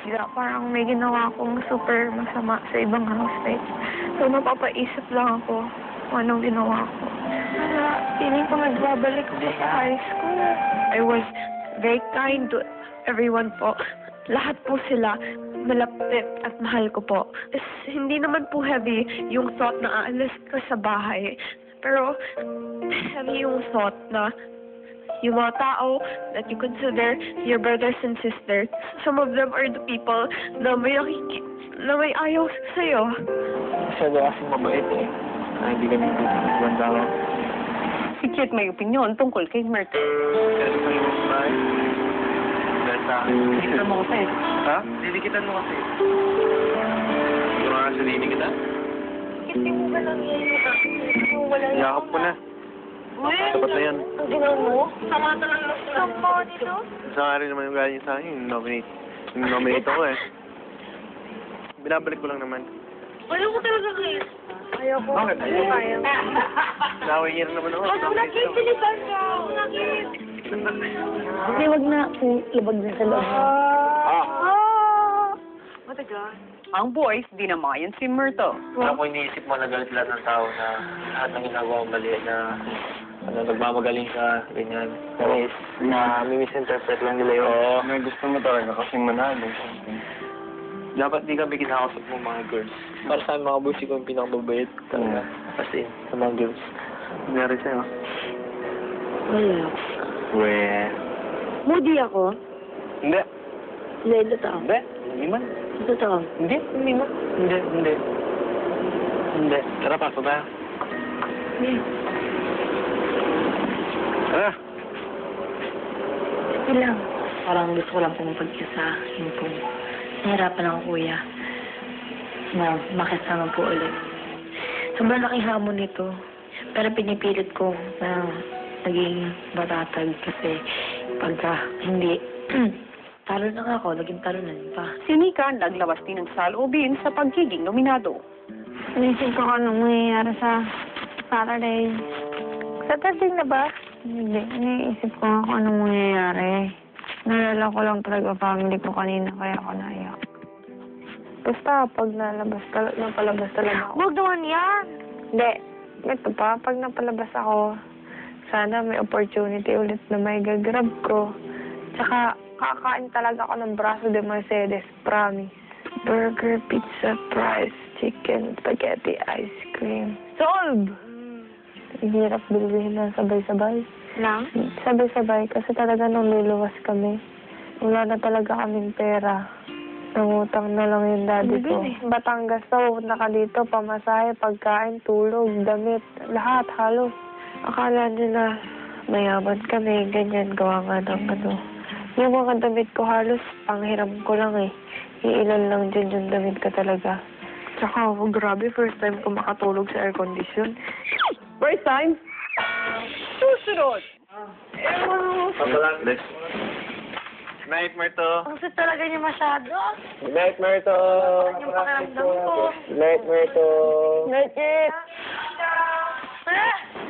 bigla parang may ginawa akong super masama sa ibang housemates. So, napapaisip lang ako kung anong ginawa ko. Kaya, feeling ko nagbabalik ako sa high school. I was very kind to everyone po. Lahat po sila malapit at mahal ko po. Hindi naman po heavy yung thought na aalis ka sa bahay. Pero, heavy yung thought na yung mga tao that you consider your brothers and sisters, some of them are the people na may ayaw sa'yo. Masyado kasing mabait eh. Hindi kami banda ko. Si Kit may opinyon tungkol kay Myrtle. Kasi kayo mo ba eh? Dahil sa akin. Didikitan mo kasi. Ha? Didikitan mo kasi. Yung mga sarili kita? Hindi mo ba lang yan yung wala Yakap ko na. Sapat na yan. Ang ginawa mo? Sama talaga lang sila. Sama dito? Sa nga rin naman yung galing sa akin, yung nominate ako eh. Binabalik ko lang naman. Wala mo talaga kayo. Ayoko. Bakit? Ayaw. Laway niya rin naman ako. Ano na kayo? Silipan ka. Nakit. Hindi, wag na. Labag na sa loob. Matagal. Ang boys, dinamayan si Myrtle. Alam ko iniisip mo na galit lahat ng tao na lahat ng ginagawa mong mali na nagmamagaling ka, ganyan. Pero na misinterpret lang nila yun. Oo. May gusto mo talaga kasing manalo. Dapat di kami kinakausap mo mga girls. Para sa mga boys, ikaw yung pinakamabait talaga. As in, sa mga girls. Meron sa'yo. Wala. Weh. Moody ako. Hindi. Hindi, totoo. Hindi. Hindi man. Totoo. Hindi. Hindi man. Hindi. Hindi. Hindi. Tara, pasok tayo. Tara. Sige lang. Parang gusto ko lang pumapagka sa akin po. Nahirapan ako, kuya. Na makasama po ulit. Sobrang laking hamon nito. Pero pinipilit ko na naging matatag kasi pagka hindi talo na nga ako, naging talunan pa. Si Nika naglawas din ng saloobin sa pagiging nominado. Inisip ko kung anong mangyayari sa Saturday. Saturday na ba? Hindi. Iniisip ko nga kung anong mangyayari. Nalala ko lang talaga family ko kanina kaya ako naiyak. Basta pag napalabas talaga ako. Huwag naman yan! Hindi. Ito pa, pag napalabas ako, sana may opportunity ulit na may gagrab ko. Tsaka, kakain talaga ako ng braso de Mercedes, promise. Burger, pizza, fries, chicken, spaghetti, ice cream. Solve! Ang hirap bilhin na sabay-sabay. Lang? Sabay-sabay kasi talaga nung luluwas kami. Wala na talaga kaming pera. Nangutang na lang yung daddy ko. Batangas daw, pupunta ka dito, pamasahe, pagkain, tulog, damit, lahat, halos. Akala nila mayaman kami, ganyan, gawa nga ng ano. Yung mga damit ko halos, panghiram ko lang eh. Iilan lang dyan yung damit ko talaga. Tsaka, oh, grabe, first time ko makatulog sa air condition. First time? Susunod! Papalang. Good night, Myrtle. Ang sweet talaga niya masyado. Good night, Myrtle. Yung pakiramdam ko. Good night, Myrtle. Night, Kit! Ah!